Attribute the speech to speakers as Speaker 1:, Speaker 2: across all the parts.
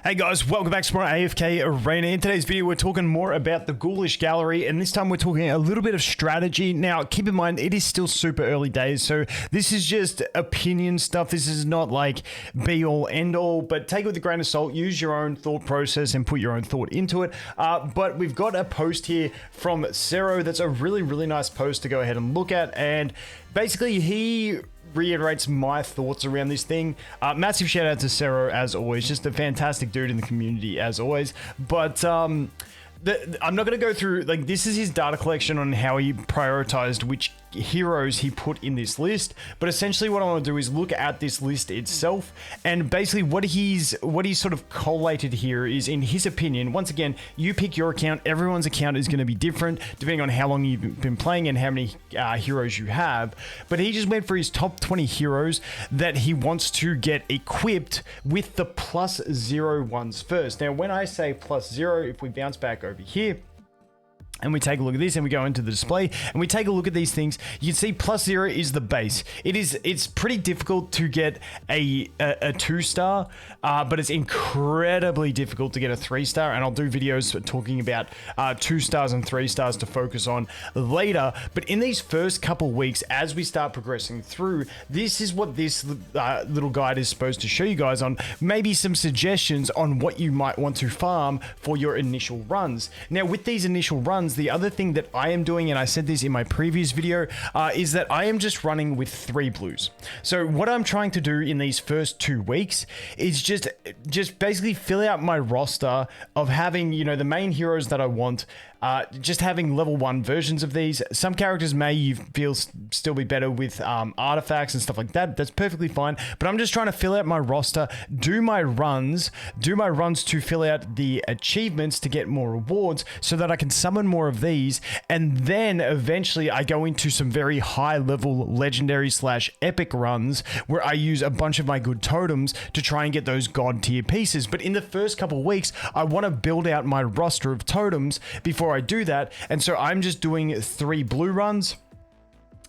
Speaker 1: Hey guys, welcome back to more AFK Arena. In today's video, we're talking more about the Ghoulish gallery, and this time we're talking a little bit of strategy. Now, keep in mind, it is still super early days, so this is just opinion stuff. This is not like be-all, end-all, but take it with a grain of salt. Use your own thought process and put your own thought into it. But we've got a post here from Cero that's a really nice post to go ahead and look at, and basically he reiterates my thoughts around this thing. Massive shout out to Cero as always, just a fantastic dude in the community as always. But I'm not going to go through, like, this is his data collection on how he prioritized which heroes he put in this list, but essentially what I want to do is look at this list itself, and basically what he's sort of collated here is, in his opinion, once again, you pick your account, everyone's account is going to be different depending on how long you've been playing and how many heroes you have, but he just went for his top 20 heroes that he wants to get equipped with the +0 ones first. Now when I say +0, if we bounce back over here and we take a look at this and we go into the display and we take a look at these things, you can see +0 is the base. It's pretty difficult to get a 2-star, but it's incredibly difficult to get a 3-star, and I'll do videos talking about 2 stars and 3 stars to focus on later. But in these first couple weeks, as we start progressing through, this is what this little guide is supposed to show you guys on maybe some suggestions on what you might want to farm for your initial runs. Now with these initial runs, the other thing that I am doing, and I said this in my previous video, is that I am just running with 3 blues. So what I'm trying to do in these first 2 weeks is just basically fill out my roster of having, you know, the main heroes that I want, just having level 1 versions of these. Some characters may feel still be better with artifacts and stuff like that. That's perfectly fine, but I'm just trying to fill out my roster, do my runs to fill out the achievements to get more rewards so that I can summon more of these, and then eventually I go into some very high level legendary / epic runs where I use a bunch of my good totems to try and get those god tier pieces. But in the first couple of weeks, I want to build out my roster of totems before I do that, and so I'm just doing 3 blue runs.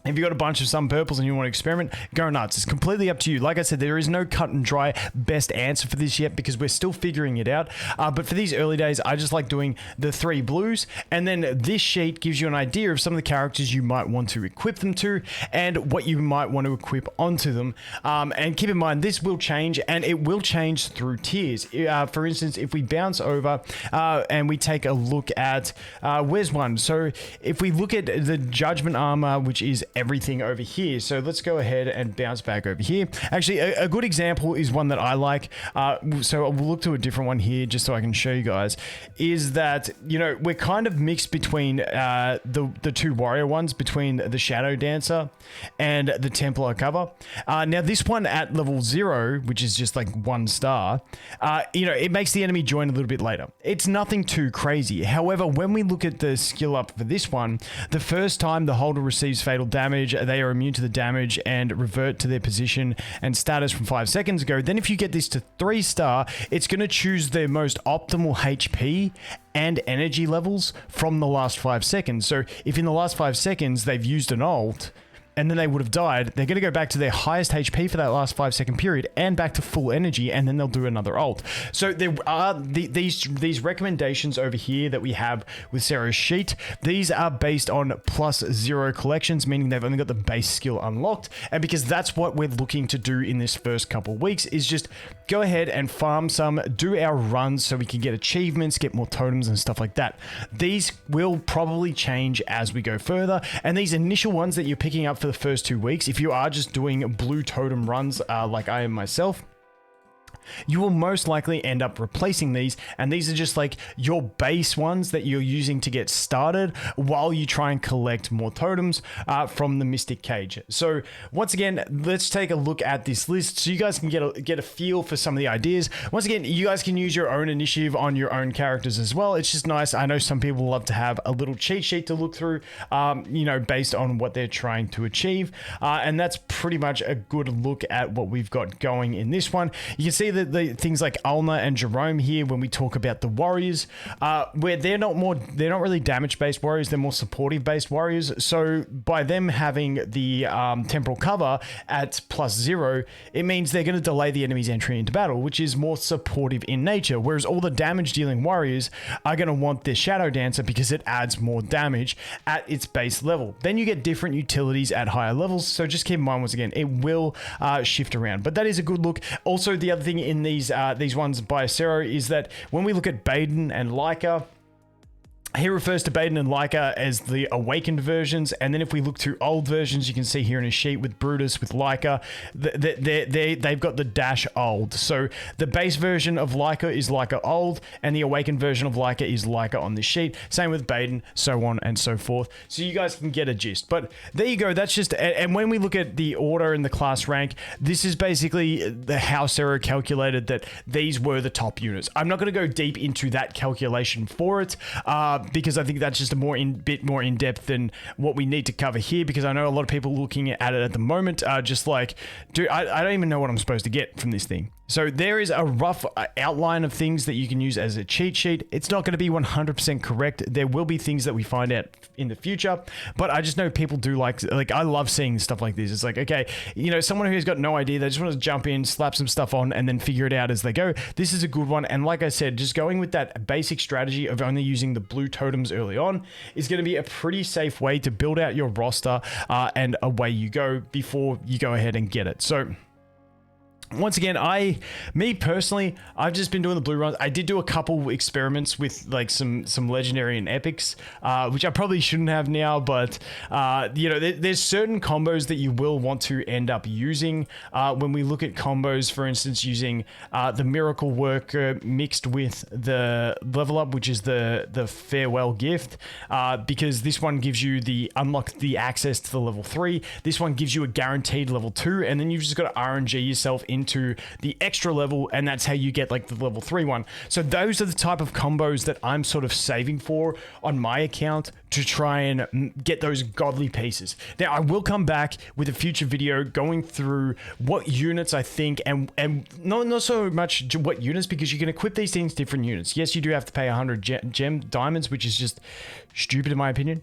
Speaker 1: If you've got a bunch of some purples and you want to experiment, go nuts. It's completely up to you. Like I said, there is no cut and dry best answer for this yet because we're still figuring it out. But for these early days, I just like doing the 3 blues. And then this sheet gives you an idea of some of the characters you might want to equip them to and what you might want to equip onto them. And keep in mind, this will change, and it will change through tiers. For instance, if we bounce over and we take a look at, where's one? So if we look at the Judgment Armor, which is everything over here. So let's go ahead and bounce back over here. Actually, a good example is one that I like. So we'll look to a different one here just so I can show you guys, is that, you know, we're kind of mixed between the 2 warrior ones, between the Shadow Dancer and the Templar cover. Now this one at level 0, which is just like 1 star, you know, it makes the enemy join a little bit later. It's nothing too crazy. However, when we look at the skill up for this one, the first time the holder receives fatal damage, they are immune to the damage and revert to their position and status from 5 seconds ago. Then if you get this to 3-star, it's going to choose the most optimal HP and energy levels from the last 5 seconds. So if in the last 5 seconds they've used an ult and then they would have died, they're going to go back to their highest HP for that last 5-second period and back to full energy, and then they'll do another ult. So there are these recommendations over here that we have with Cero's sheet. These are based on +0 collections, meaning they've only got the base skill unlocked, and because that's what we're looking to do in this first couple of weeks, is just go ahead and farm some, do our runs so we can get achievements, get more totems and stuff like that. These will probably change as we go further, and these initial ones that you're picking up for the first 2 weeks, if you are just doing blue totem runs like I am myself, you will most likely end up replacing these, and these are just like your base ones that you're using to get started while you try and collect more totems from the Mystic Cage. So once again, let's take a look at this list so you guys can get a feel for some of the ideas. Once again, you guys can use your own initiative on your own characters as well. It's just nice. I know some people love to have a little cheat sheet to look through, you know, based on what they're trying to achieve, and that's pretty much a good look at what we've got going in this one. You can see that the things like Ulna and Jerome here, when we talk about the warriors, where they're not really damage-based warriors, they're more supportive-based warriors. So by them having the temporal cover at +0, it means they're going to delay the enemy's entry into battle, which is more supportive in nature. Whereas all the damage-dealing warriors are going to want their Shadow Dancer because it adds more damage at its base level. Then you get different utilities at higher levels, so just keep in mind, once again, it will shift around. But that is a good look. Also, the other thing in these ones by Cero is that when we look at Baden and Leica, he refers to Baden and Leica as the awakened versions, and then if we look to old versions, you can see here in his sheet with Brutus, with Leica, they've got the dash old. So the base version of Leica is Leica old, and the awakened version of Leica is Leica on this sheet. Same with Baden, so on and so forth. So you guys can get a gist. But there you go. That's just, and when we look at the order and the class rank, this is basically the how Cero calculated that these were the top units. I'm not going to go deep into that calculation for it, because I think that's just a bit more in depth than what we need to cover here, because I know a lot of people looking at it at the moment are just like, dude, I don't even know what I'm supposed to get from this thing. So there is a rough outline of things that you can use as a cheat sheet. It's not going to be 100% correct. There will be things that we find out in the future, but I just know people do like I love seeing stuff like this. It's like, okay, you know, someone who's got no idea, they just want to jump in, slap some stuff on, and then figure it out as they go. This is a good one. And like I said, just going with that basic strategy of only using the blue totems early on is going to be a pretty safe way to build out your roster, and away you go before you go ahead and get it. So once again, me personally, I've just been doing the blue runs. I did do a couple experiments with like some legendary and epics, which I probably shouldn't have now, but you know, there's certain combos that you will want to end up using. When we look at combos, for instance, using the Miracle Worker mixed with the level up, which is the Farewell Gift, because this one gives you the access to the level 3. This one gives you a guaranteed level 2, and then you've just got to RNG yourself into the extra level, and that's how you get like the level 3 one. So those are the type of combos that I'm sort of saving for on my account to try and get those godly pieces. Now I will come back with a future video going through what units I think, and not so much what units, because you can equip these things different units. Yes, you do have to pay 100 gem diamonds, which is just stupid in my opinion,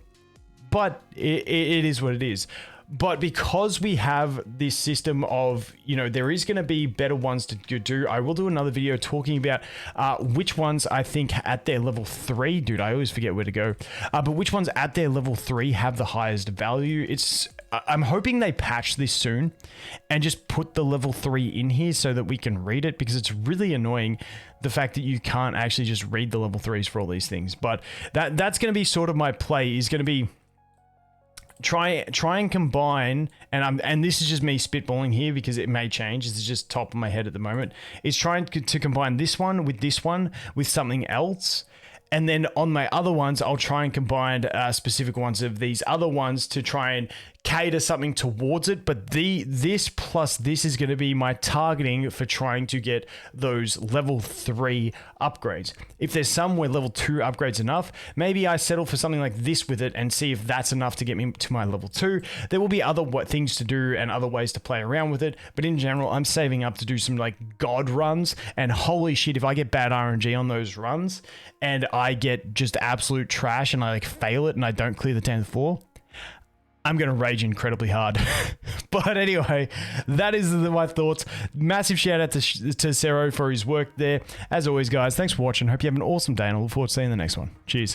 Speaker 1: but it is what it is. But because we have this system of, you know, there is going to be better ones to do, I will do another video talking about which ones I think at their level 3, dude, I always forget where to go, but which ones at their level 3 have the highest value. I'm hoping they patch this soon and just put the level 3 in here so that we can read it, because it's really annoying the fact that you can't actually just read the level 3s for all these things. But that's going to be sort of my play, is going to be try and combine, and this is just me spitballing here because it may change, this is just top of my head at the moment, is trying to combine this one with something else, and then on my other ones I'll try and combine specific ones of these other ones to try and cater something towards it. But this plus this is going to be my targeting for trying to get those level 3 upgrades. If there's some where level 2 upgrades enough, maybe I settle for something like this with it and see if that's enough to get me to my level 2. There will be other things to do and other ways to play around with it, but in general I'm saving up to do some like god runs, and holy shit, if I get bad RNG on those runs and I get just absolute trash and I like fail it and I don't clear the 10th floor, I'm going to rage incredibly hard. But anyway, that is my thoughts. Massive shout out to Cero for his work there. As always, guys, thanks for watching. Hope you have an awesome day, and I look forward to seeing you in the next one. Cheers.